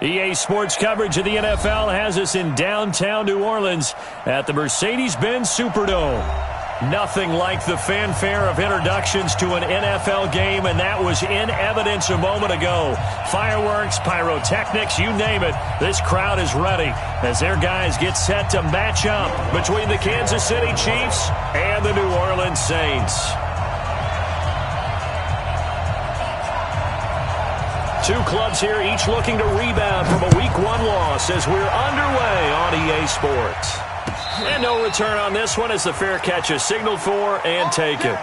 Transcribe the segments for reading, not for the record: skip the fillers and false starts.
EA Sports coverage of the NFL has us in downtown New Orleans at the Mercedes-Benz Superdome. Nothing like the fanfare of introductions to an NFL game, and that was in evidence a moment ago. Fireworks, pyrotechnics, you name it. This crowd is ready as their guys get set to match up between the Kansas City Chiefs and the New Orleans Saints. Two clubs here, each looking to rebound from a Week 1 loss as we're underway on EA Sports. And no return on this one as the fair catch is signaled for and taken.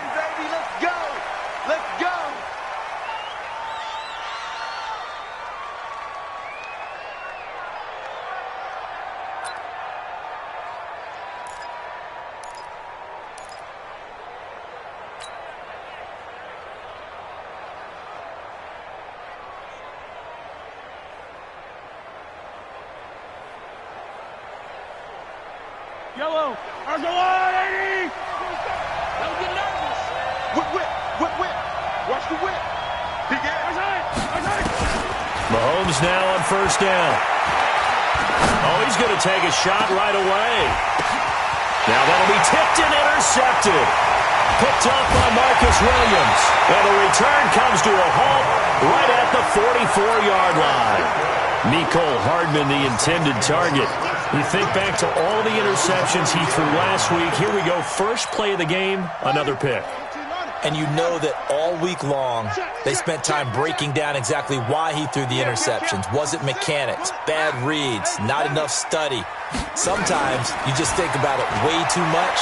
Yellow, Argolini! Don't get nervous. Whip. Watch the whip. Mahomes now on first down. Oh, he's going to take a shot right away. Now that'll be tipped and intercepted. Picked up by Marcus Williams. And the return comes to a halt right at the 44-yard line. Mecole Hardman, the intended target. You think back to all the interceptions he threw last week. Here we go. First play of the game, another pick. And you know that all week long, they spent time breaking down exactly why he threw the interceptions. Was it mechanics, bad reads, not enough study? Sometimes you just think about it way too much,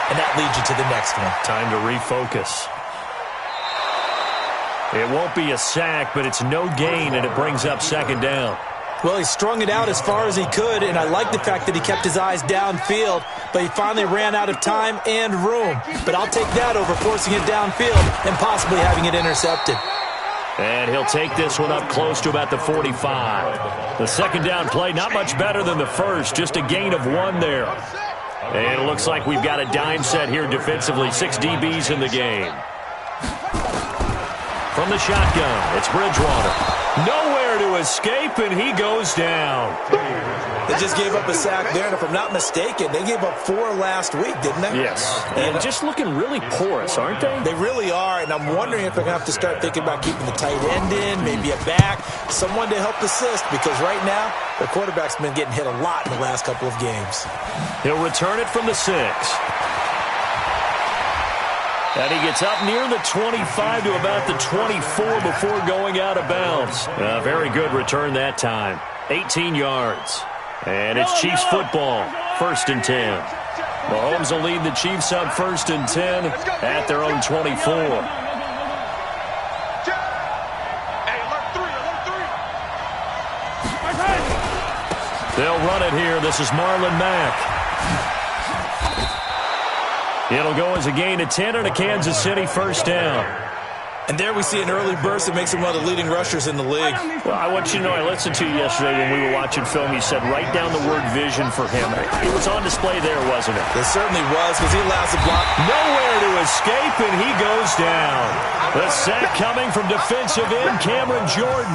and that leads you to the next one. Time to refocus. It won't be a sack, but it's no gain, and it brings up second down. Well, he strung it out as far as he could, and I like the fact that he kept his eyes downfield, but he finally ran out of time and room. But I'll take that over forcing it downfield and possibly having it intercepted. And he'll take this one up close to about the 45. The second down play, not much better than the first, just a gain of 1 there. And it looks like we've got a dime set here defensively, 6 DBs in the game. From the shotgun, it's Bridgewater. Nowhere to escape, and he goes down. They just gave up a sack there, and if I'm not mistaken, they gave up 4 last week, didn't they? Yes, and just looking really porous, aren't they? They really are, and I'm wondering if they're going to have to start thinking about keeping the tight end in, maybe a back, someone to help assist, because right now, their quarterback's been getting hit a lot in the last couple of games. He'll return it from the 6. And he gets up near the 25 to about the 24 before going out of bounds. A very good return that time. 18 yards. And it's Chiefs football. 1st and 10. Mahomes will lead the Chiefs up 1st and 10 at their own 24. They'll run it here. This is Marlon Mack. It'll go as a gain of 10 and a Kansas City first down. And there we see an early burst that makes him one of the leading rushers in the league. Well, I want you to know, I listened to you yesterday when we were watching film. You said write down the word vision for him. It was on display there, wasn't it? It certainly was, because he allows the block. Nowhere to escape, and he goes down. The sack coming from defensive end Cameron Jordan.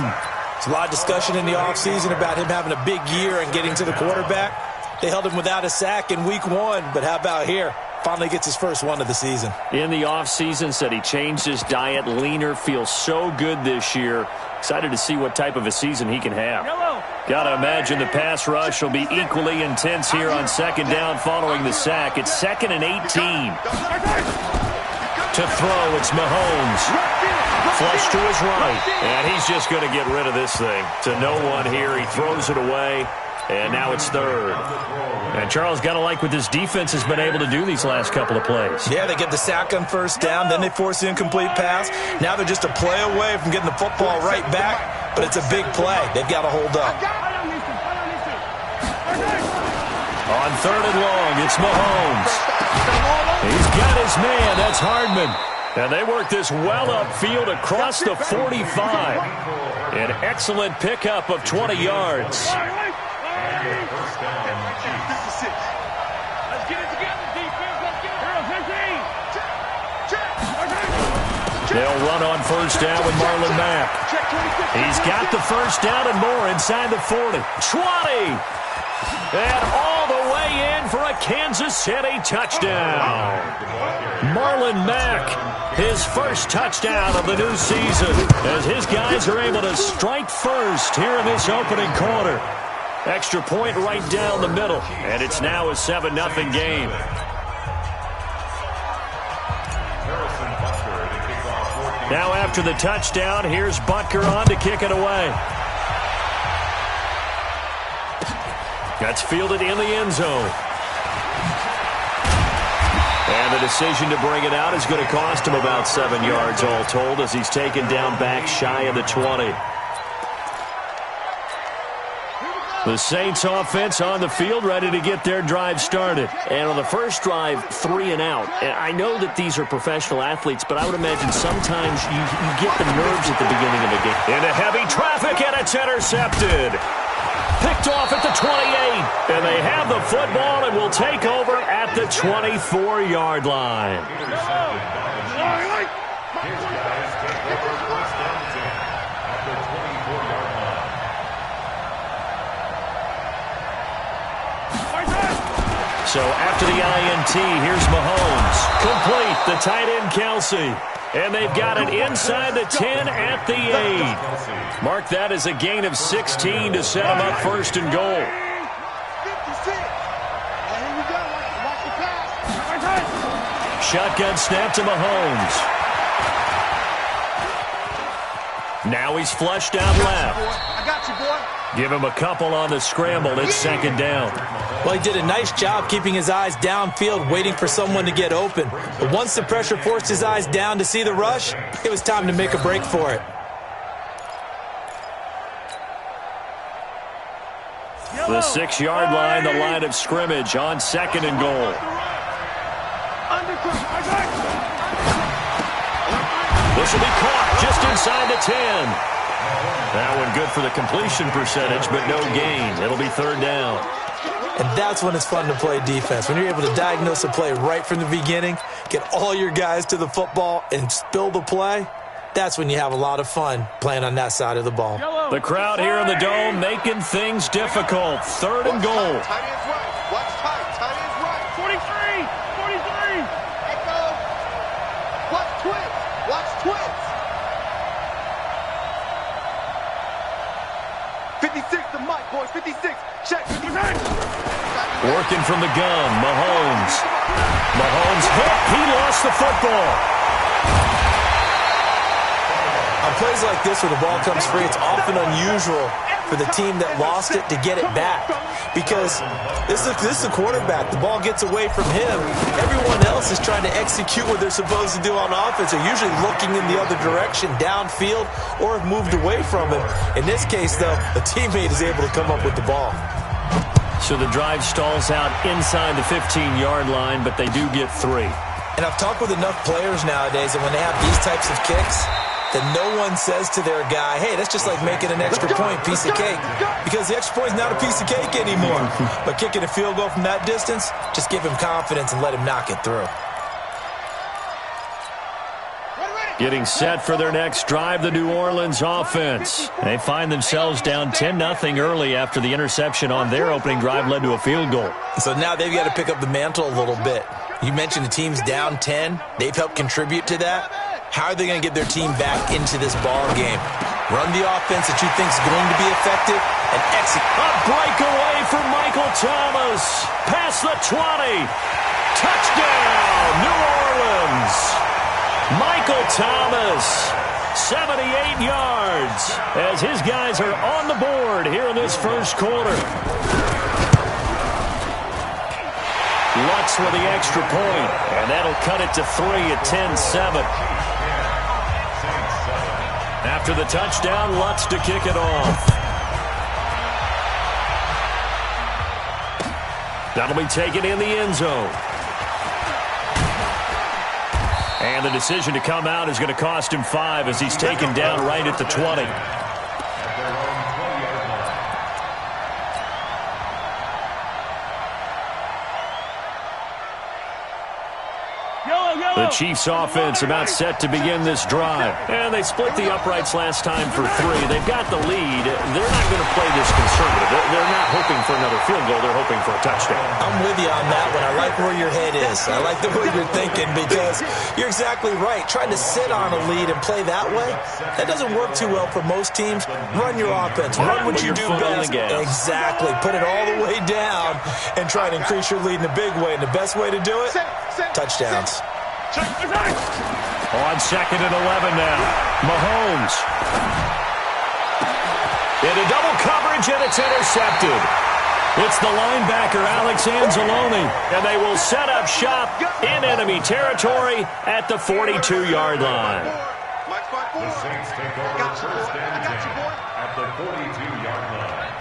There's a lot of discussion in the offseason about him having a big year and getting to the quarterback. They held him without a sack in Week 1, but how about here? Finally gets his first one of the season. In the offseason, said he changed his diet, leaner, feels so good this year. Excited to see what type of a season he can have. Got to imagine the pass rush will be equally intense here on second down following the sack. It's 2nd and 18. To throw, it's Mahomes. Flush to his right, and he's just going to get rid of this thing. To no one here, he throws it away. And now it's 3rd. And Charles, got to like what this defense has been able to do these last couple of plays. Yeah, they get the sack on first down, then they force the incomplete pass. Now they're just a play away from getting the football right back, but it's a big play. They've got to hold up. On 3rd and long, it's Mahomes. He's got his man. That's Hardman. And they work this well upfield across the 45. An excellent pickup of 20 yards. Let's get it together, defense. Let's get it. They'll run on first down with Marlon Mack. He's got the first down and more inside the 40. 20! And all the way in for a Kansas City touchdown. Marlon Mack, his first touchdown of the new season, as his guys are able to strike first here in this opening quarter. Extra point right down the middle, and it's now a 7-0 game. Now after the touchdown, here's Butker on to kick it away. That's fielded in the end zone. And the decision to bring it out is going to cost him about 7 yards all told as he's taken down back shy of the 20. The Saints offense on the field ready to get their drive started. And on the first drive, 3 and out. And I know that these are professional athletes, but I would imagine sometimes you get the nerves at the beginning of a game. Into heavy traffic, and it's intercepted. Picked off at the 28. And they have the football and will take over at the 24-yard line. So after the INT, here's Mahomes. Complete, the tight end Kelsey. And they've got it inside the 10 at the 8. Mark that as a gain of 16 to set them up first and goal. Shotgun snap to Mahomes. Now he's flushed out left. I got you, boy. Give him a couple on the scramble. It's second down. Well, he did a nice job keeping his eyes downfield, waiting for someone to get open. But once the pressure forced his eyes down to see the rush, it was time to make a break for it. The 6-yard line, the line of scrimmage on second and goal. This will be caught just inside the 10. That one good for the completion percentage, but no gain. It'll be third down. And that's when it's fun to play defense. When you're able to diagnose a play right from the beginning, get all your guys to the football, and spill the play, that's when you have a lot of fun playing on that side of the ball. The crowd here in the Dome making things difficult. Third and goal. Tight end's right. Watch tight. Tight end's right. 43. 43. Echo. Watch twins. Watch twins. 56 to Mike, boys. 56. Check. 56. Working from the gun, Mahomes. Mahomes hit. He lost the football. On plays like this where the ball comes free, it's often unusual for the team that lost it to get it back. Because this is a quarterback. The ball gets away from him. Everyone else is trying to execute what they're supposed to do on offense. They're usually looking in the other direction, downfield, or have moved away from him. In this case, though, a teammate is able to come up with the ball. So the drive stalls out inside the 15-yard line, but they do get 3. And I've talked with enough players nowadays that when they have these types of kicks, that no one says to their guy, hey, that's just like making an extra point, piece of cake. Because the extra point is not a piece of cake anymore. But kicking a field goal from that distance, just give him confidence and let him knock it through. Getting set for their next drive, the New Orleans offense. They find themselves down 10-0 early after the interception on their opening drive led to a field goal. So now they've got to pick up the mantle a little bit. You mentioned the team's down 10. They've helped contribute to that. How are they going to get their team back into this ball game? Run the offense that you think is going to be effective and execute. A breakaway for Michael Thomas. Past the 20. Touchdown, New Orleans. Michael Thomas, 78 yards, as his guys are on the board here in this first quarter. Lutz with the extra point, and that'll cut it to 3 at 10-7. After the touchdown, Lutz to kick it off. That'll be taken in the end zone. And the decision to come out is going to cost him 5 as he's taken down right at the 20. Go, go, The Chiefs offense about set to begin this drive. And they split the uprights last time for 3. They've got the lead. They're not going to play this conservative. They're not hoping for another field goal. They're hoping for a touchdown. I'm with you on that one. I like where your head is. I like the way you're thinking because you're exactly right. Trying to sit on a lead and play that way, that doesn't work too well for most teams. Run your offense. Run what you do best. Exactly. Put it all the way down and try to increase your lead in a big way. And the best way to do it, touchdowns. On 2nd and 11 now. Mahomes. Into double coverage, and it's intercepted. It's the linebacker, Alex Anzalone, and they will set up shop in enemy territory at the 42-yard line. The Saints take over first and 10 at the 42-yard line.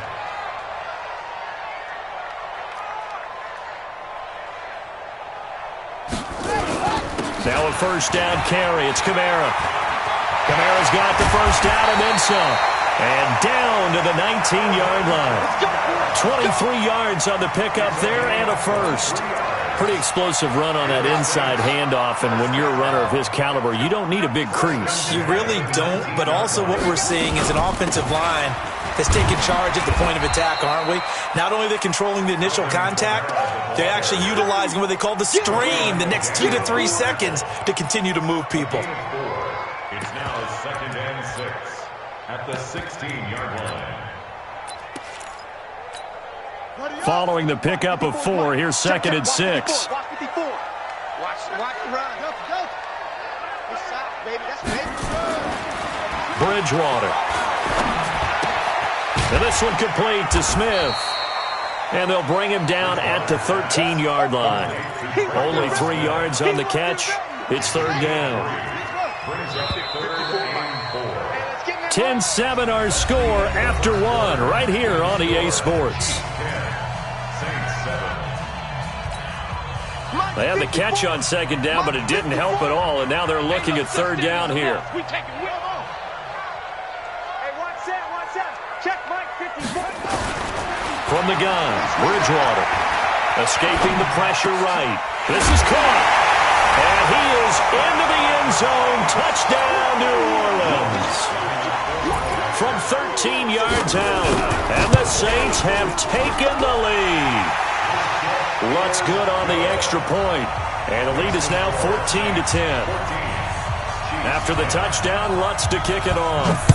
Now a first down carry. It's Kamara. Kamara's got the first down and then some. And down to the 19-yard line. 23 yards on the pickup there and a first. Pretty explosive run on that inside handoff, and when you're a runner of his caliber, you don't need a big crease. You really don't, but also what we're seeing is an offensive line that's taking charge at the point of attack, aren't we? Not only are they controlling the initial contact, they're actually utilizing what they call the strain the next 2 to 3 seconds to continue to move people. It's now 2nd and 6 at the 16-yard line. Following the pickup of 4, here's 2nd and 6. Watch the run. Go. Inside, baby. That's baby. Bridgewater. And this one complete to Smith. And they'll bring him down at the 13-yard line. Only 3 yards on the catch. It's 3rd down. 10-7 our score after 1 right here on EA Sports. They had the catch on 2nd down, but it didn't help at all, and now they're looking at 3rd down here. From the gun, Bridgewater. Escaping the pressure right. This is caught. And he is into the end zone. Touchdown, New Orleans. From 13 yards out. And the Saints have taken the lead. Lutz good on the extra point. And the lead is now 14-10. After the touchdown, Lutz to kick it off.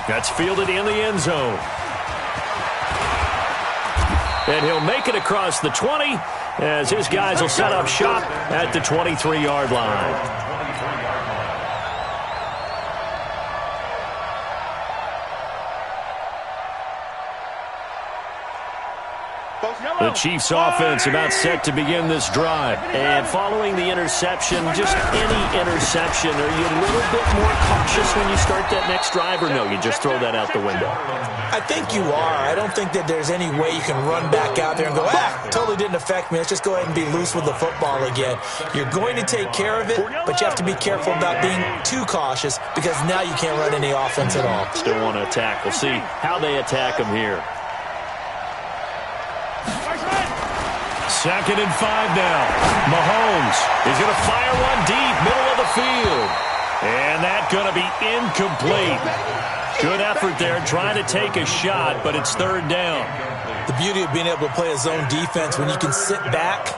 That's fielded in the end zone. And he'll make it across the 20 as his guys will set up shop at the 23-yard line. The Chiefs offense about set to begin this drive. And following the interception, just any interception, are you a little bit more cautious when you start that next drive, or no, you just throw that out the window? I think you are. I don't think that there's any way you can run back out there and go, totally didn't affect me. Let's just go ahead and be loose with the football again. You're going to take care of it, but you have to be careful about being too cautious because now you can't run any offense at all. Still want to attack. We'll see how they attack them here. 2nd and 5 now. Mahomes is going to fire one deep, middle of the field. And that's going to be incomplete. Good effort there, trying to take a shot, but it's 3rd down. The beauty of being able to play a zone defense when you can sit back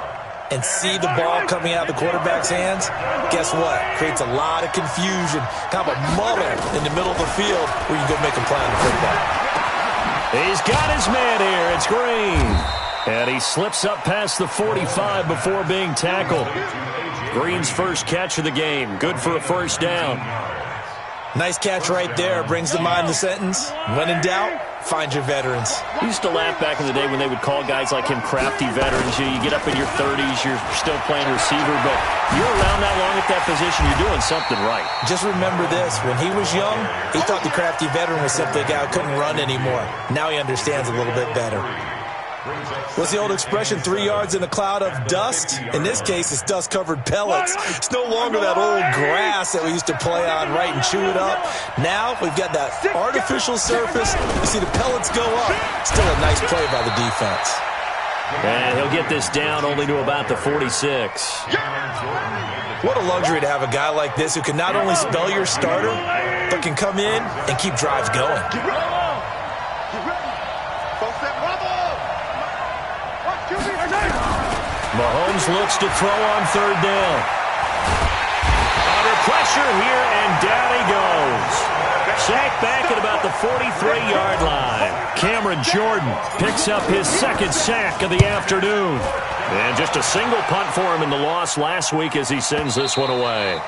and see the ball coming out of the quarterback's hands, guess what? Creates a lot of confusion, kind of a muddle in the middle of the field where you go make a play on the football. He's got his man here. It's Green. And he slips up past the 45 before being tackled. Green's first catch of the game. Good for a first down. Nice catch right there. Brings to mind the sentence, when in doubt, find your veterans. I used to laugh back in the day when they would call guys like him crafty veterans. You get up in your 30s, you're still playing receiver, but you're around that long at that position, you're doing something right. Just remember this. When he was young, he thought the crafty veteran was simply a guy who couldn't run anymore. Now he understands a little bit better. What's the old expression, 3 yards in a cloud of dust? In this case, it's dust-covered pellets. It's no longer that old grass that we used to play on, right, and chew it up. Now we've got that artificial surface. You see the pellets go up. Still a nice play by the defense. And he'll get this down only to about the 46. What a luxury to have a guy like this who can not only spell your starter, but can come in and keep drives going. Mahomes looks to throw on third down. Under pressure here, and down he goes. Sacked back at about the 43-yard line. Cameron Jordan picks up his second sack of the afternoon. And just a single punt for him in the loss last week as he sends this one away.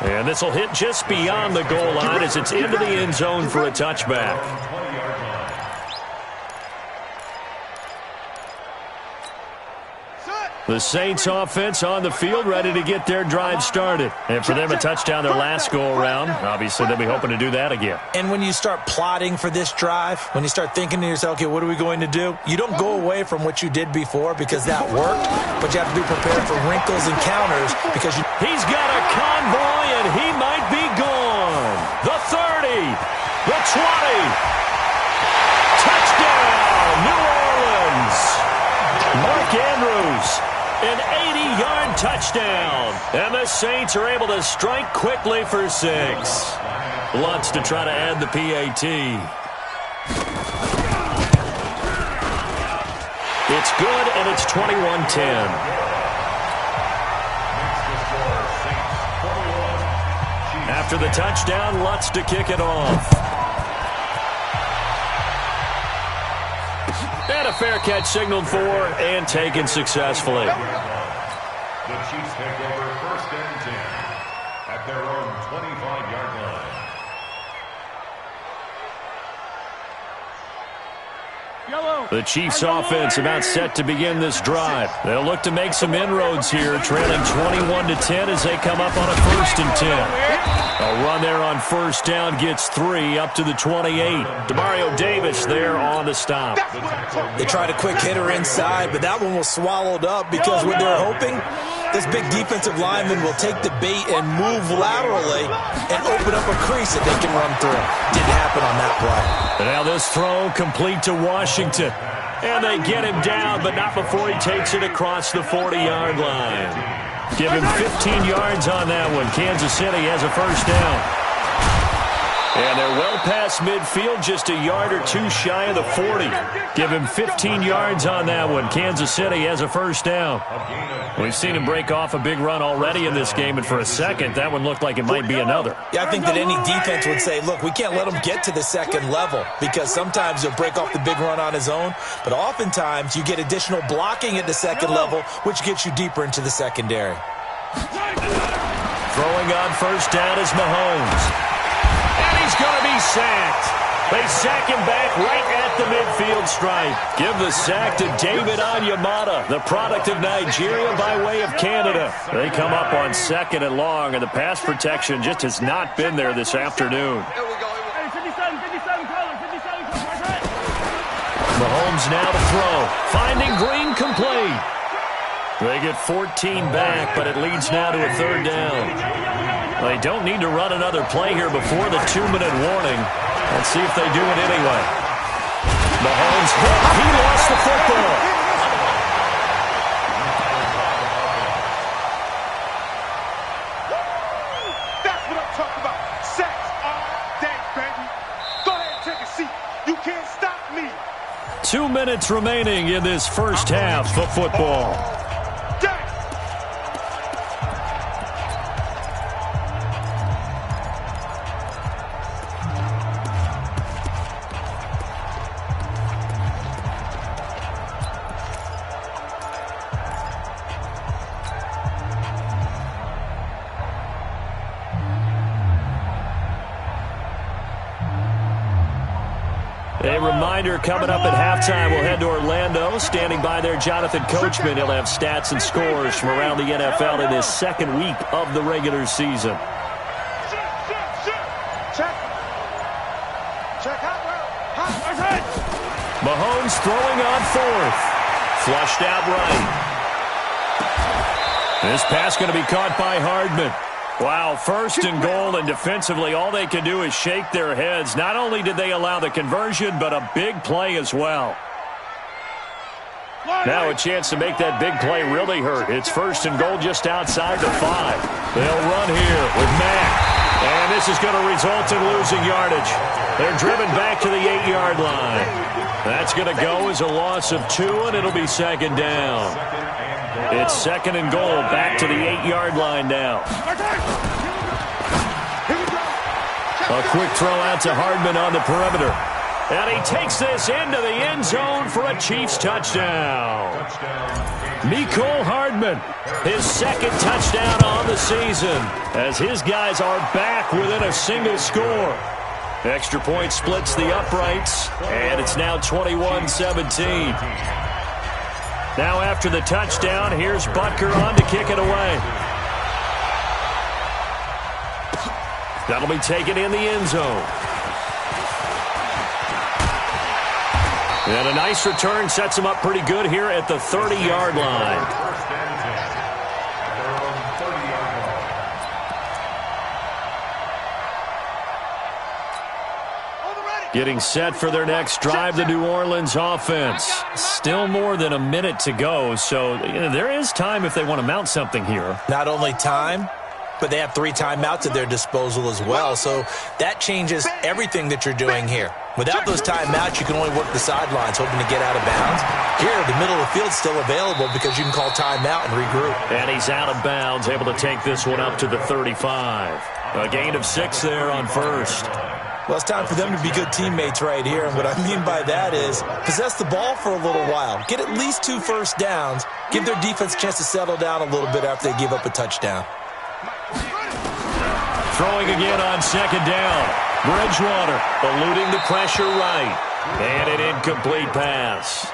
And this will hit just beyond the goal line as it's into the end zone for a touchback. The Saints offense on the field ready to get their drive started. And for them a touchdown their last go-around, obviously they'll be hoping to do that again. And when you start plotting for this drive, when you start thinking to yourself, okay, what are we going to do? You don't go away from what you did before because that worked, but you have to be prepared for wrinkles and counters because you... He's got a convoy, and he might be gone. The 30, the 20. Touchdown, New Orleans. Mark Andrews. An 80-yard touchdown. And the Saints are able to strike quickly for 6. Lutz to try to add the PAT. It's good, and it's 21-10. After the touchdown, Lutz to kick it off. And a fair catch signaled for and taken successfully. The Chiefs take over 1st and 10 at their own 25-yard line. The Chiefs offense about set to begin this drive. They'll look to make some inroads here, trailing 21-10 as they come up on a 1st and 10. A run there on 1st down gets 3 up to the 28. Demario Davis there on the stop. They tried a quick hitter inside, but that one was swallowed up because what they're hoping, this big defensive lineman will take the bait and move laterally and open up a crease that they can run through. Didn't happen on that play. And now this throw complete to Washington. And they get him down, but not before he takes it across the 40-yard line. Give him 15 yards on that one. Kansas City has a 1st down. And they're well past midfield, just a yard or 2 shy of the 40. Give him 15 yards on that one. Kansas City has a 1st down. We've seen him break off a big run already in this game, and for a second, that one looked like it might be another. Yeah, I think that any defense would say, look, we can't let him get to the second level because sometimes he'll break off the big run on his own, but oftentimes you get additional blocking at the second level, which gets you deeper into the secondary. Throwing on 1st down is Mahomes. And he's going to be sacked. They sack him back right at the midfield stripe. Give the sack to David Onyemata, the product of Nigeria by way of Canada. They come up on 2nd and long, and the pass protection just has not been there this afternoon. Mahomes now to throw. Finding Green complete. They get 14 back, but it leads now to a 3rd down. They don't need to run another play here before the 2-minute warning. Let's see if they do it anyway. Mahomes hit. He lost the football. That's what I'm talking about. Sacks all day, baby. Go ahead and take a seat. You can't stop me. 2 minutes remaining in this first half of football. A reminder coming up at halftime, we'll head to Orlando. Standing by there, Jonathan Coachman. He'll have stats and scores from around the NFL in this 2nd week of the regular season. Mahomes throwing on 4th. Flushed out right. This pass going to be caught by Hardman. Wow, 1st and goal, and defensively all they can do is shake their heads. Not only did they allow the conversion, but a big play as well. Now a chance to make that big play really hurt. It's 1st and goal just outside the 5. They'll run here with Mack. And this is going to result in losing yardage. They're driven back to the 8-yard line. That's going to go as a loss of 2, and it'll be 2nd down. It's 2nd and goal, back to the 8-yard line now. A quick throw out to Hardman on the perimeter. And he takes this into the end zone for a Chiefs touchdown. Mecole Hardman, his 2nd touchdown on the season, as his guys are back within a single score. Extra point splits the uprights, and it's now 21-17. Now after the touchdown, here's Butker on to kick it away. That'll be taken in the end zone. And a nice return sets him up pretty good here at the 30-yard line. Getting set for their next drive, the New Orleans offense. Still more than a minute to go, so there is time if they want to mount something here. Not only time, but they have 3 timeouts at their disposal as well, so that changes everything that you're doing here. Without those timeouts, you can only work the sidelines, hoping to get out of bounds. Here, the middle of the field's still available because you can call timeout and regroup. And he's out of bounds, able to take this one up to the 35. A gain of 6 there on 1st. Well, it's time for them to be good teammates right here, and what I mean by that is possess the ball for a little while. Get at least 2 first downs. Give their defense a chance to settle down a little bit after they give up a touchdown. Throwing again on 2nd down. Bridgewater eluding the pressure right. And an incomplete pass.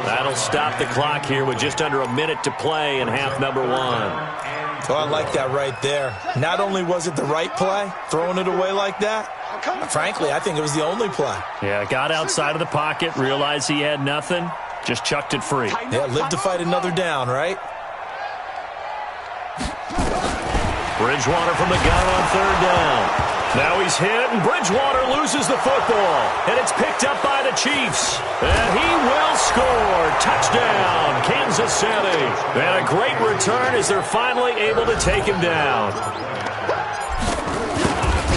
That'll stop the clock here with just under a minute to play in half number 1. Oh, I like that right there. Not only was it the right play, throwing it away like that, frankly, I think it was the only play. Yeah, got outside of the pocket, realized he had nothing, just chucked it free. Yeah, live to fight another down, right? Bridgewater from the gun on 3rd down. Now he's hit, and Bridgewater loses the football. And it's picked up by the Chiefs. And he will score. Touchdown, Kansas City. And a great return as they're finally able to take him down.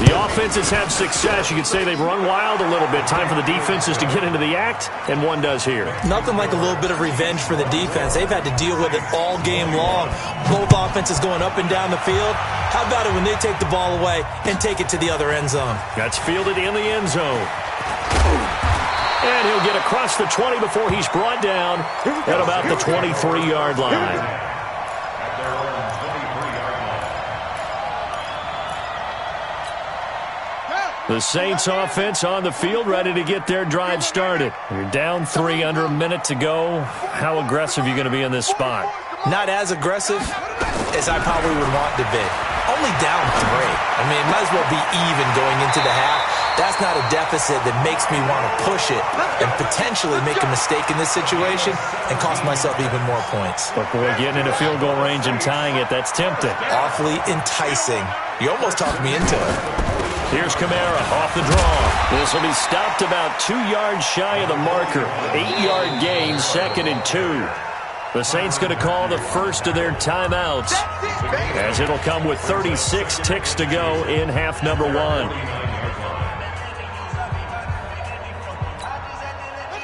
The offenses have success. You could say they've run wild a little bit. Time for the defenses to get into the act, and one does here. Nothing like a little bit of revenge for the defense. They've had to deal with it all game long. Both offenses going up and down the field. How about it when they take the ball away and take it to the other end zone? That's fielded in the end zone. And he'll get across the 20 before he's brought down at about the 23-yard line. The Saints offense on the field, ready to get their drive started. You're down 3, under a minute to go. How aggressive are you going to be in this spot? Not as aggressive as I probably would want to be. Only down 3. I mean, it might as well be even going into the half. That's not a deficit that makes me want to push it and potentially make a mistake in this situation and cost myself even more points. But boy, getting into field goal range and tying it, that's tempting. Awfully enticing. You almost talked me into it. Here's Kamara off the draw. This will be stopped about 2 yards shy of the marker. 8-yard gain, 2nd and 2. The Saints going to call the first of their timeouts, as it'll come with 36 ticks to go in half number 1.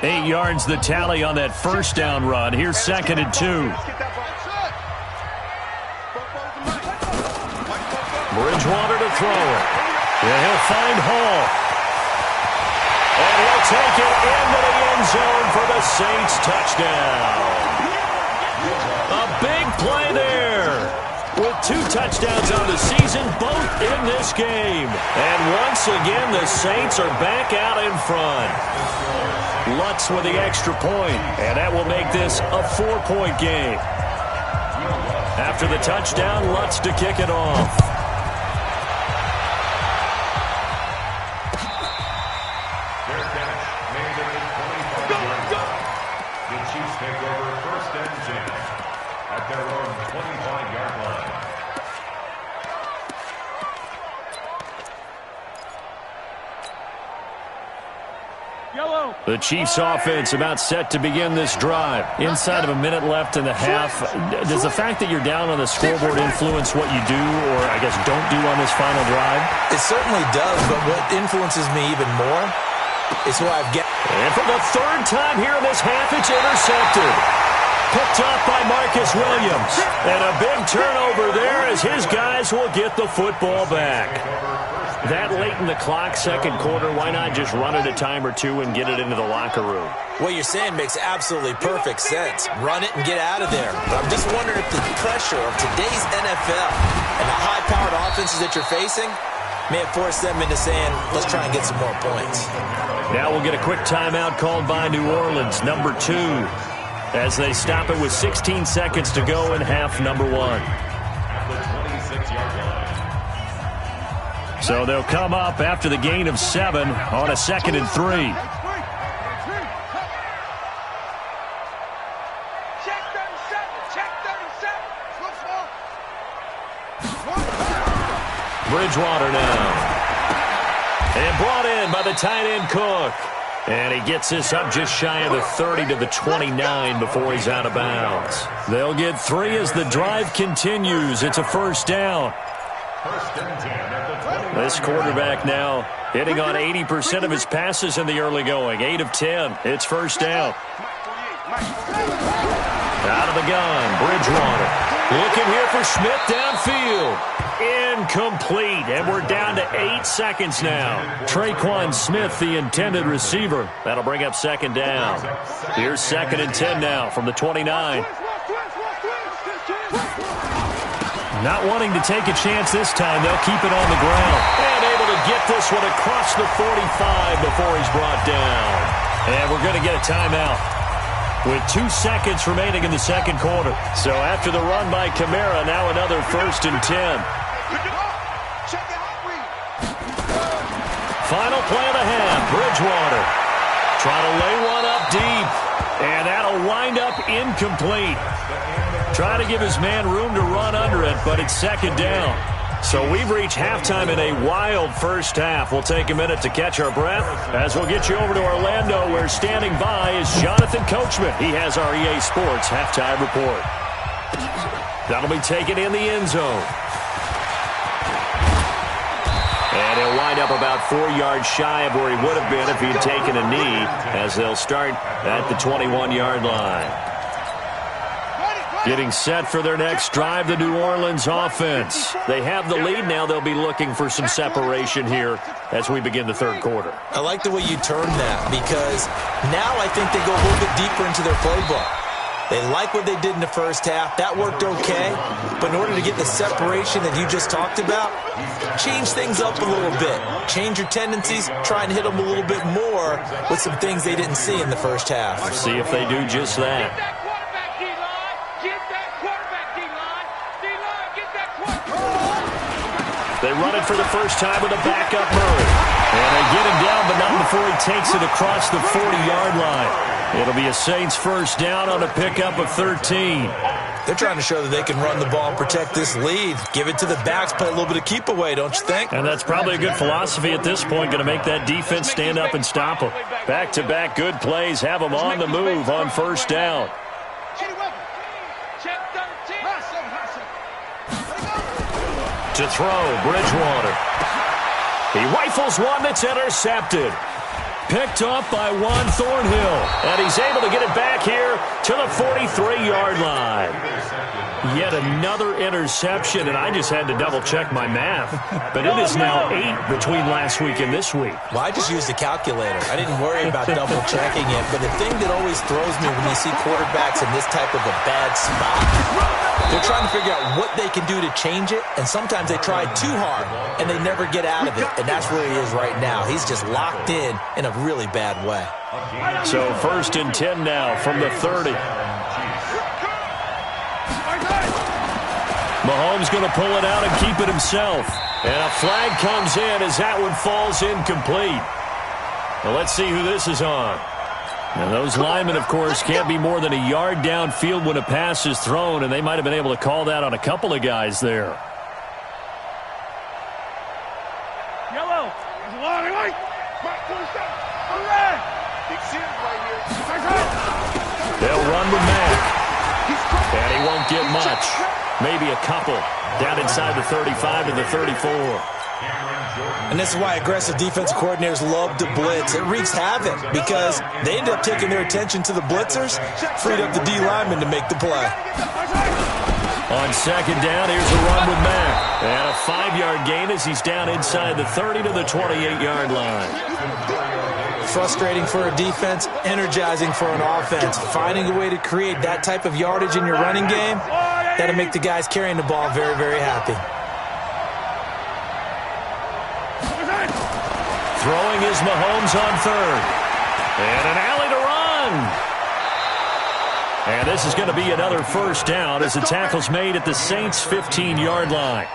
8 yards the tally on that first down run. Here's 2nd and 2. Bridgewater to throw it. Yeah, he'll find Hall. And he'll take it into the end zone for the Saints touchdown. A big play there. With 2 touchdowns on the season, both in this game. And once again, the Saints are back out in front. Lutz with the extra point, and that will make this a 4-point game. After the touchdown, Lutz to kick it off. The Chiefs offense about set to begin this drive. Inside of a minute left in the half. Does the fact that you're down on the scoreboard influence what you do, or I guess don't do on this final drive? It certainly does, but what influences me even more is who I've got. And for the third time here in this half, it's intercepted. Picked up by Marcus Williams. And a big turnover there as his guys will get the football back. That late in the clock, second quarter, why not just run it a time or two and get it into the locker room? What you're saying makes absolutely perfect sense. Run it and get out of there. But I'm just wondering if the pressure of today's NFL and the high-powered offenses that you're facing may have forced them into saying, let's try and get some more points. Now we'll get a quick timeout called by New Orleans, number 2, as they stop it with 16 seconds to go in half number 1. At the 26-yard line. So they'll come up after the gain of 7 on a 2nd and 3. Bridgewater now. And brought in by the tight end Cook. And he gets this up just shy of the 30 to the 29 before he's out of bounds. They'll get 3 as the drive continues. It's a first down. First and 10 at the 20. This quarterback now hitting on 80% of his passes in the early going. 8 of 10. It's first down. Out of the gun, Bridgewater. Looking here for Smith downfield. Incomplete, and we're down to 8 seconds now. Traquan Smith, the intended receiver. That'll bring up second down. Here's 2nd and 10 now from the 29. Not wanting to take a chance this time, they'll keep it on the ground. And able to get this one across the 45 before he's brought down. And we're going to get a timeout with 2 seconds remaining in the second quarter. So after the run by Kamara, now another 1st and 10. Final play of the half, Bridgewater. Trying to lay one up deep. And that'll wind up incomplete. Trying to give his man room to run under it, but it's second down. So we've reached halftime in a wild first half. We'll take a minute to catch our breath as we'll get you over to Orlando, where standing by is Jonathan Coachman. He has our EA Sports halftime report. That'll be taken in the end zone. And he'll wind up about 4 yards shy of where he would have been if he'd taken a knee, as they'll start at the 21-yard line. Getting set for their next drive, the New Orleans offense. They have the lead now. They'll be looking for some separation here as we begin the third quarter. I like the way you turned that, because now I think they go a little bit deeper into their playbook. They like what they did in the first half. That worked okay. But in order to get the separation that you just talked about, change things up a little bit. Change your tendencies. Try and hit them a little bit more with some things they didn't see in the first half. See if they do just that. They run it for the first time with a backup Murray. And they get him down, but not before he takes it across the 40-yard line. It'll be a Saints first down on a pickup of 13. They're trying to show that they can run the ball and protect this lead. Give it to the backs, play a little bit of keep away, don't you think? And that's probably a good philosophy at this point, going to make that defense stand up and stop them. Back-to-back good plays, have them on the move on first down. To throw, Bridgewater. He rifles one that's intercepted. Picked up by Juan Thornhill. And he's able to get it back here to the 43-yard line. Yet another interception, and I just had to double-check my math. But it is now 8 between last week and this week. Well, I just used a calculator. I didn't worry about double-checking it. But the thing that always throws me when you see quarterbacks in this type of a bad spot, they're trying to figure out what they can do to change it. And sometimes they try too hard, and they never get out of it. And that's where he is right now. He's just locked in a really bad way. So first and 10 now from the 30. Mahomes going to pull it out and keep it himself. And a flag comes in as that one falls incomplete. Now let's see who this is on. And those linemen, of course, can't be more than a yard downfield when a pass is thrown, and they might have been able to call that on a couple of guys there. Yellow. much. Maybe a couple. Down inside the 35 to the 34. And this is why aggressive defensive coordinators love to blitz. It wreaks havoc because they end up taking their attention to the blitzers, freed up the D lineman to make the play. On second down, here's a run with Mack. And a 5-yard gain as he's down inside the 30 to the 28-yard line. Frustrating for a defense, energizing for an offense. Finding a way to create that type of yardage in your running game, that'll make the guys carrying the ball very, very happy. Throwing is Mahomes on third. And an alley to run. And this is going to be another first down as the tackle's made at the Saints' 15-yard line.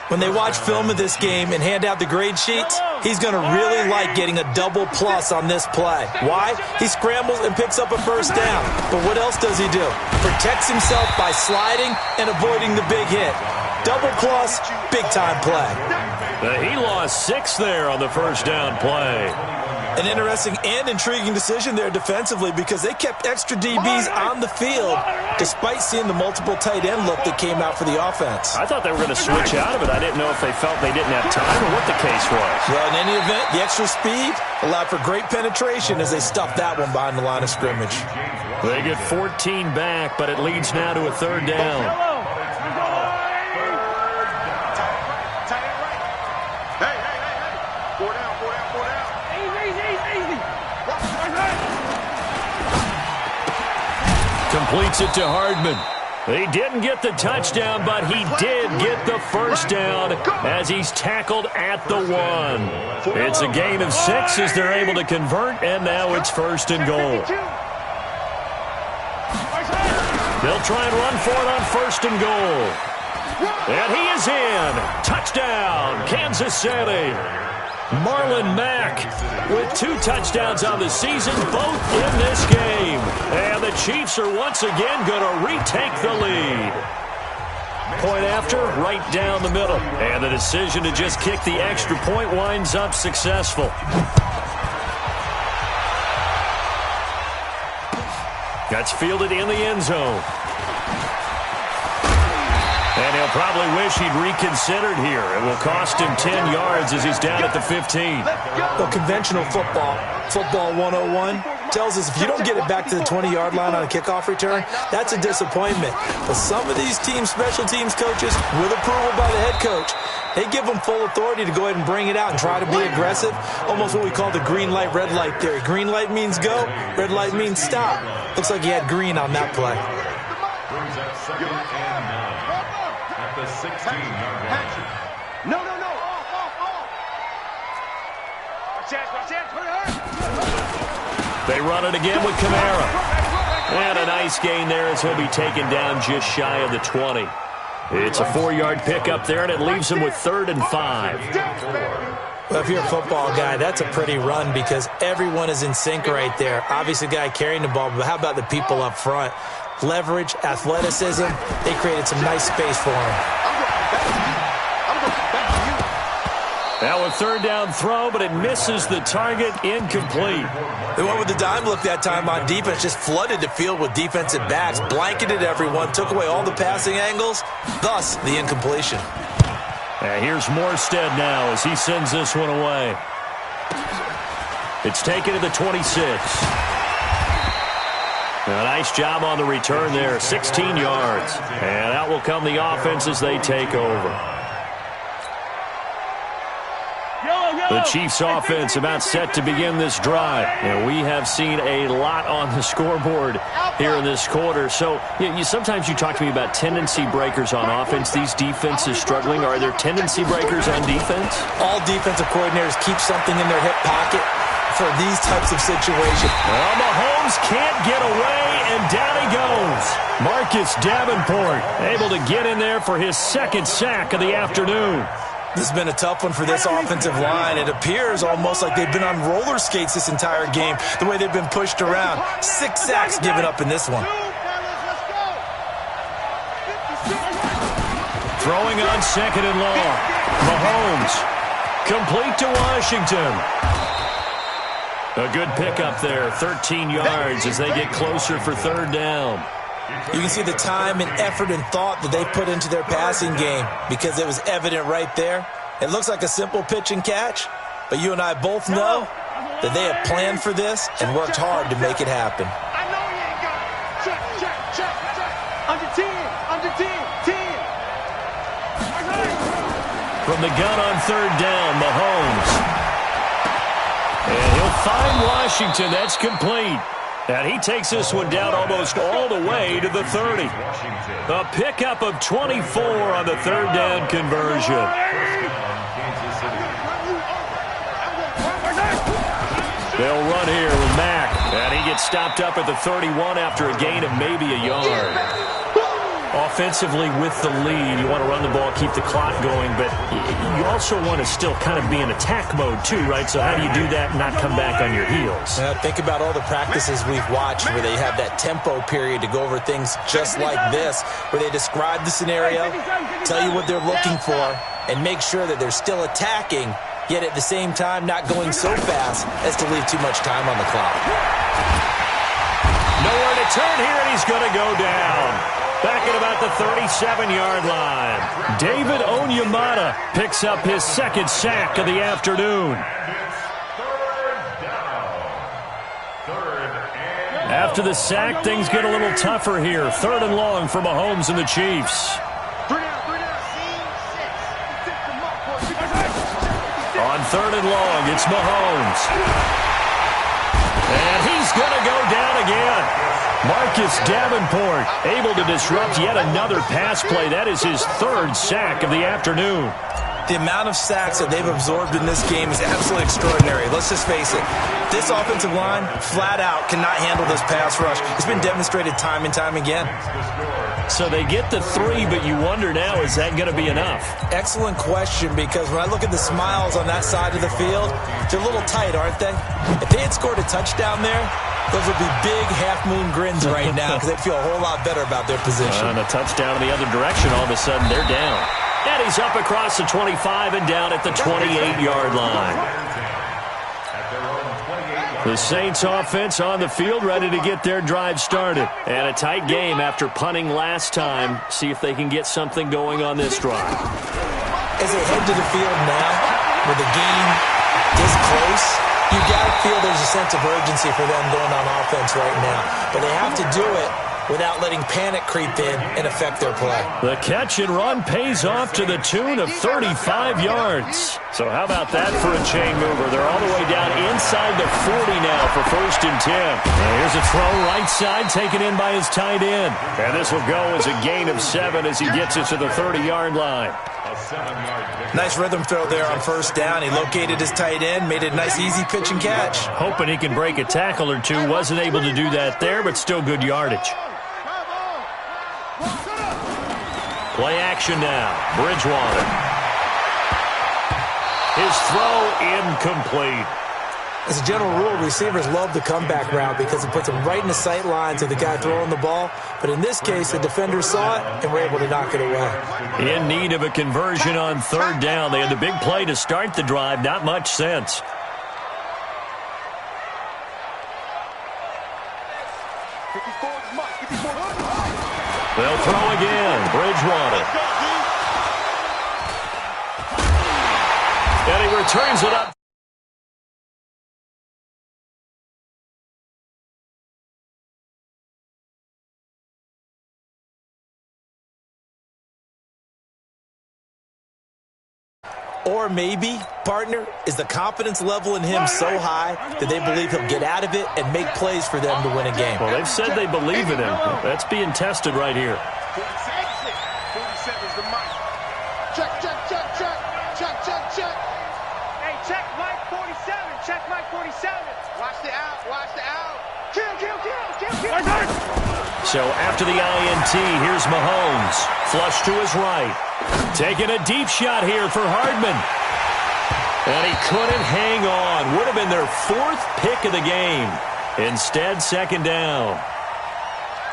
When they watch film of this game and hand out the grade sheets, he's going to really like getting a double plus on this play. Why? He scrambles and picks up a first down. But what else does he do? Protects himself by sliding and avoiding the big hit. Double plus, big-time play. He lost 6 there on the first down play. An interesting and intriguing decision there defensively because they kept extra DBs on the field despite seeing the multiple tight end look that came out for the offense. I thought they were going to switch out of it. I didn't know if they felt they didn't have time or what the case was. Well, in any event, the extra speed allowed for great penetration as they stuffed that one behind the line of scrimmage. They get 14 back, but it leads now to a third down. Completes it to Hardman. He didn't get the touchdown, but he did get the first down as he's tackled at the 1. It's a gain of 6 as they're able to convert, and now it's first and goal. They'll try and run for it on first and goal. And he is in. Touchdown, Kansas City. Marlon Mack with 2 touchdowns on the season, both in this game. And the Chiefs are once again going to retake the lead. Point after, right down the middle. And the decision to just kick the extra point winds up successful. That's fielded in the end zone. And he'll probably wish he'd reconsidered here. It will cost him 10 yards as he's down at the 15. Well, conventional football 101, tells us if you don't get it back to the 20-yard line on a kickoff return, that's a disappointment. But some of these team special teams coaches, with approval by the head coach, they give them full authority to go ahead and bring it out and try to be aggressive, almost what we call the green light, red light theory. Green light means go, red light means stop. Looks like he had green on that play. Brings up 2nd and 9 at the 16-yard line. No. They run it again with Kamara. And a nice gain there as he'll be taken down just shy of the 20. It's a 4-yard pickup there, and it leaves him with 3rd and 5. Well, if you're a football guy, that's a pretty run because everyone is in sync right there. Obviously, the guy carrying the ball, but how about the people up front? Leverage, athleticism, they created some nice space for him. Now a 3rd down throw, but it misses the target, incomplete. They went with the dime look that time on defense, just flooded the field with defensive backs, blanketed everyone, took away all the passing angles, thus the incompletion. And here's Morstead now as he sends this one away. It's taken to the 26. A nice job on the return there, 16 yards. And out will come the offense as they take over. The Chiefs offense about set to begin this drive. And we have seen a lot on the scoreboard here in this quarter. So sometimes you talk to me about tendency breakers on offense. These defenses struggling. Are there tendency breakers on defense? All defensive coordinators keep something in their hip pocket for these types of situations. Well, Mahomes can't get away, and down he goes. Marcus Davenport able to get in there for his 2nd sack of the afternoon. This has been a tough one for this offensive line. It appears almost like they've been on roller skates this entire game, the way they've been pushed around. 6 sacks given up in this one. Throwing on 2nd and long. Mahomes. Complete to Washington. A good pickup there, 13 yards as they get closer for 3rd down. You can see the time and effort and thought that they put into their passing game because it was evident right there. It looks like a simple pitch and catch, but you and I both know that they have planned for this and worked hard to make it happen. I know you ain't got it. Check. Under 10. From the gun on third down, Mahomes. And he'll find Washington. That's complete. And he takes this one down almost all the way to the 30. A pickup of 24 on the third down conversion. They'll run here with Mack. And he gets stopped up at the 31 after a gain of maybe a yard. Offensively with the lead, you want to run the ball, keep the clock going, but you also want to still kind of be in attack mode too, right? So how do you do that and not come back on your heels? Think about all the practices we've watched where they have that tempo period to go over things just like this, where they describe the scenario, tell you what they're looking for, and make sure that they're still attacking, yet at the same time not going so fast as to leave too much time on the clock. Nowhere to turn here, and he's going to go down. Back at about the 37-yard line. David Onyemata picks up his second sack of the afternoon. After the sack, things get a little tougher here. Third and long for Mahomes and the Chiefs. On third and long, it's Mahomes. And he's going to go down again. Marcus Davenport able to disrupt yet another pass play. That is his third sack of the afternoon. The amount of sacks that they've absorbed in this game is absolutely extraordinary. Let's just face it. This offensive line, flat out, cannot handle this pass rush. It's been demonstrated time and time again. So they get the 3, but you wonder now, is that going to be enough? Excellent question, because when I look at the smiles on that side of the field, they're a little tight, aren't they? If they had scored a touchdown there, those would be big half-moon grins right now because they'd feel a whole lot better about their position. And a touchdown in the other direction, all of a sudden they're down. And he's up across the 25 and down at the 28-yard line. The Saints offense on the field ready to get their drive started. And a tight game after punting last time. See if they can get something going on this drive. As they head to the field now, with the game this close, you got to feel there's a sense of urgency for them going on offense right now. But they have to do it without letting panic creep in and affect their play. The catch and run pays off to the tune of 35 yards. So how about that for a chain mover? They're all the way down inside the 40 now for 1st and 10. And here's a throw right side taken in by his tight end. And this will go as a gain of 7 as he gets it to the 30-yard line. Nice rhythm throw there on 1st down. He located his tight end, made it a nice easy pitch and catch. Hoping he can break a tackle or two. Wasn't able to do that there, but still good yardage. Play action now. Bridgewater. His throw incomplete. As a general rule, receivers love the comeback route because it puts them right in the sight lines of the guy throwing the ball. But in this case, the defenders saw it and were able to knock it away. In need of a conversion on 3rd down. They had the big play to start the drive. Not much sense. They'll throw again. Bridgewater. And he returns it up. Or maybe, partner, is the confidence level in him so high that they believe he'll get out of it and make plays for them to win a game. Well, they've said they believe in him. That's being tested right here. 47 is the mic. Check. Hey, check Mike 47. Check Mike 47. Watch the out. Kill. So after the INT, here's Mahomes. Flush to his right. Taking a deep shot here for Hardman. And he couldn't hang on. Would have been their 4th pick of the game. Instead, 2nd down.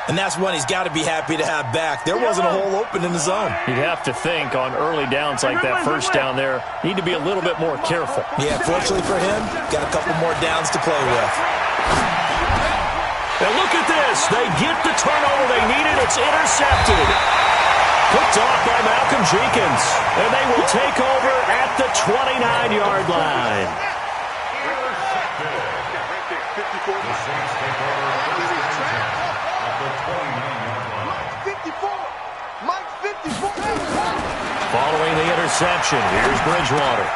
And that's one he's got to be happy to have back. There wasn't a hole open in the zone. You'd have to think on early downs like that 1st down there, need to be a little bit more careful. Yeah, fortunately for him, got a couple more downs to play with. And look at this. They get the turnover they needed. It's intercepted. Picked off by Malcolm Jenkins. And they will take over at the 29-yard line. The Saints take over at the 29-yard line. Mike 54. Following the interception, here's Bridgewater.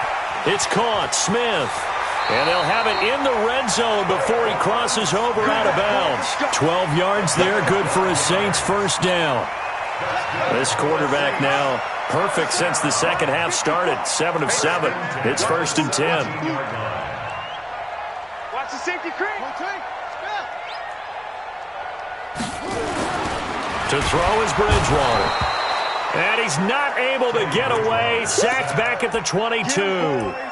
It's caught. Smith. And they'll have it in the red zone before he crosses over out of bounds. 12 yards there, good for a Saints first down. This quarterback now perfect since the second half started. 7 of 7. It's 1st and 10. Watch the safety creep. To throw is Bridgewater. And he's not able to get away. Sacked back at the 22.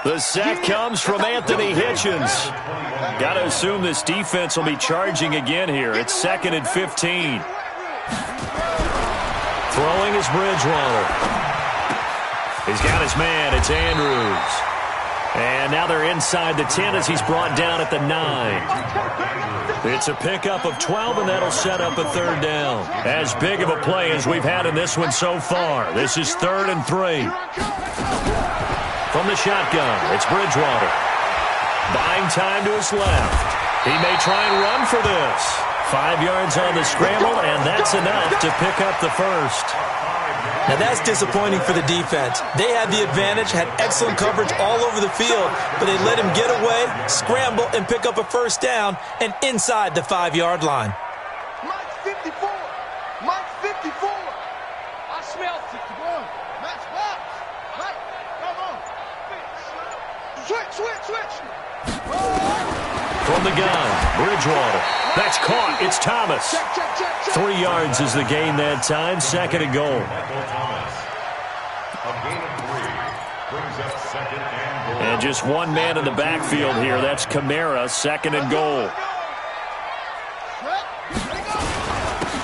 The sack comes from Anthony Hitchens. Got to assume this defense will be charging again here. It's 2nd and 15. Throwing is Bridgewater. He's got his man. It's Andrews. And now they're inside the 10 as he's brought down at the 9. It's a pickup of 12, and that'll set up a 3rd down. As big of a play as we've had in this one so far. This is 3rd and 3. From the shotgun, it's Bridgewater. Buying time to his left. He may try and run for this. 5 yards on the scramble, and that's enough to pick up the first. Now that's disappointing for the defense. They had the advantage, had excellent coverage all over the field, but they let him get away, scramble, and pick up a first down, and inside the 5-yard line. Mike 54. Mike 54. I smell 51. Max box. Mike, come on. Switch. From the gun, Bridgewater. That's caught. It's Thomas. Check. 3 yards is the gain that time. 2nd and goal. Michael Thomas. A gain of 3 brings up 2nd and goal. And just one man in the backfield here. That's Kamara, 2nd and goal.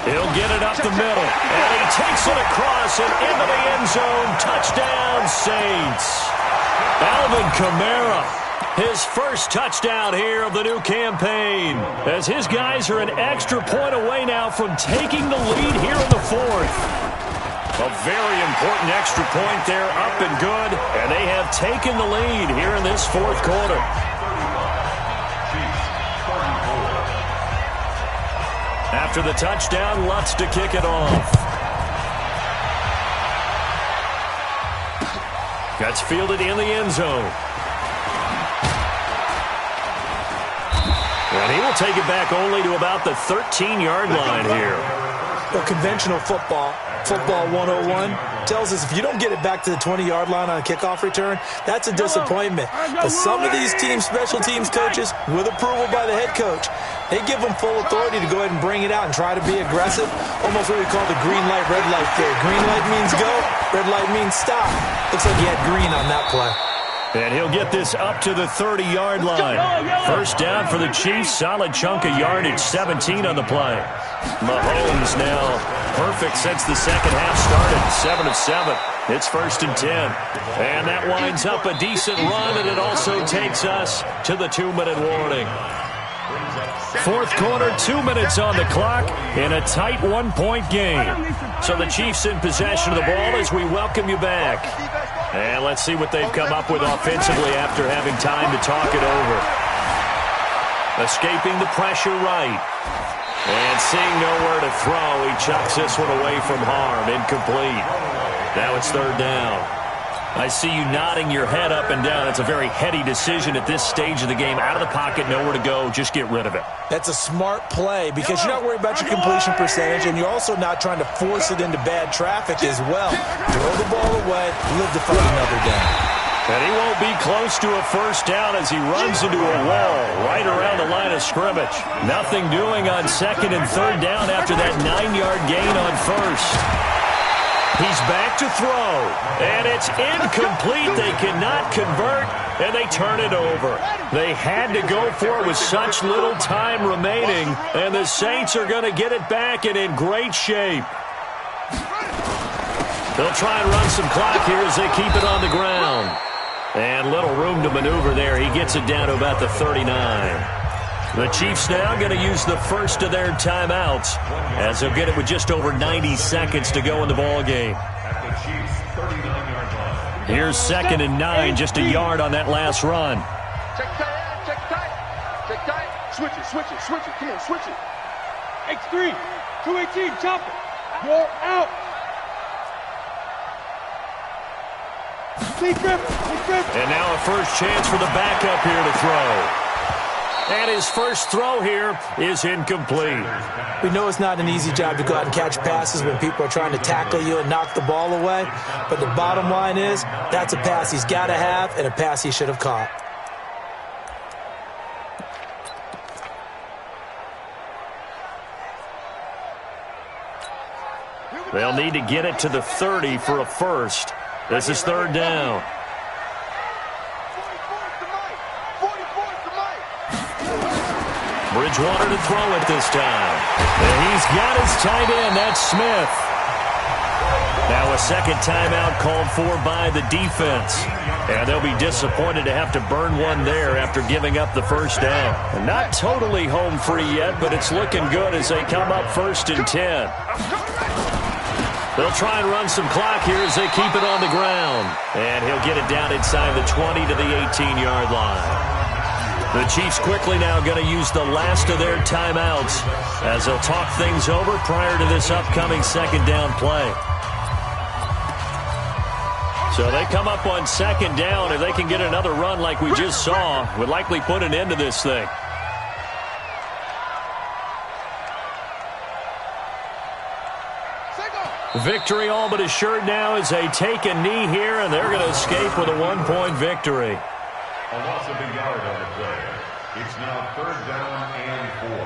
He'll get it up the middle. And he takes it across and into the end zone. Touchdown, Saints. Alvin Kamara. His first touchdown here of the new campaign, as his guys are an extra point away now from taking the lead here in the 4th. A very important extra point there, up and good, and they have taken the lead here in this 4th quarter. After the touchdown, Lutz to kick it off. Gets fielded in the end zone. And he will take it back only to about the 13-yard line here. Well, conventional football 101, tells us if you don't get it back to the 20-yard line on a kickoff return, that's a disappointment. But some of these teams, special teams coaches, with approval by the head coach, they give them full authority to go ahead and bring it out and try to be aggressive. Almost what we call the green light, red light theory. Green light means go, red light means stop. Looks like he had green on that play. And he'll get this up to the 30-yard line. First down for the Chiefs. Solid chunk of yardage, 17 on the play. Mahomes now perfect since the second half started, 7 of 7. It's 1st and 10. And that winds up a decent run, and it also takes us to the 2-minute warning. 4th quarter, 2 minutes on the clock in a tight 1-point game. So the Chiefs in possession of the ball as we welcome you back. And let's see what they've come up with offensively after having time to talk it over. Escaping the pressure right. And seeing nowhere to throw, he chucks this one away from harm. Incomplete. Now it's 3rd down. I see you nodding your head up and down. It's a very heady decision at this stage of the game. Out of the pocket, nowhere to go. Just get rid of it. That's a smart play because you're not worried about your completion percentage, and you're also not trying to force it into bad traffic as well. Throw the ball away, live to fight another down. And he won't be close to a first down as he runs into a wall right around the line of scrimmage. Nothing doing on 2nd and 3rd down after that 9-yard gain on 1st. He's back to throw, and it's incomplete. They cannot convert, and they turn it over. They had to go for it with such little time remaining, and the Saints are going to get it back and in great shape. They'll try and run some clock here as they keep it on the ground. And little room to maneuver there. He gets it down to about the 39. The Chiefs now going to use the first of their timeouts as they'll get it with just over 90 seconds to go in the ball game. At the Chiefs' 39-yard line. Here's 2nd and 9, just a yard on that last run. Check tight, check tight, check tight. Switch it, switch it, switch it. Come on, switch it. X3, 218, chop it. You're out. And now a first chance for the backup here to throw. And his first throw here is incomplete. We know it's not an easy job to go out and catch passes when people are trying to tackle you and knock the ball away. But the bottom line is, that's a pass he's got to have and a pass he should have caught. They'll need to get it to the 30 for a first. This is 3rd down. Bridgewater to throw it this time. And he's got his tight end. That's Smith. Now a second timeout called for by the defense. And they'll be disappointed to have to burn one there after giving up the first down. And not totally home free yet, but it's looking good as they come up 1st and 10. They'll try and run some clock here as they keep it on the ground. And he'll get it down inside the 20 to the 18-yard line. The Chiefs quickly now going to use the last of their timeouts as they'll talk things over prior to this upcoming 2nd down play. So they come up on 2nd down. If they can get another run like we just saw, would likely put an end to this thing. Victory all but assured now as they take a knee here, and they're going to escape with a 1-point victory. A loss of a yard on the play. It's now 3rd down and 4.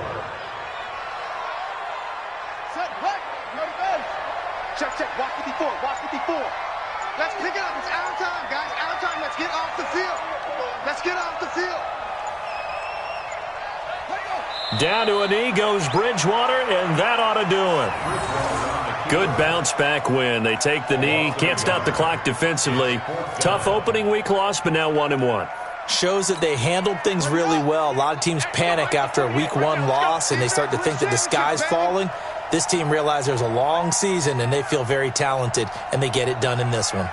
Set, right. Go to base. Check, check. Watch 54. Watch 54. Let's pick it up. It's our time, guys. Our time. Let's get off the field. Let's get off the field. Down to a knee goes Bridgewater, and that ought to do it. Good bounce-back win. They take the knee. Can't stop the clock defensively. Tough opening week loss, but now 1-1. Shows that they handled things really well. A lot of teams panic after a week 1 loss, and they start to think that the sky's falling. This team realized there's a long season, and they feel very talented, and they get it done in this one.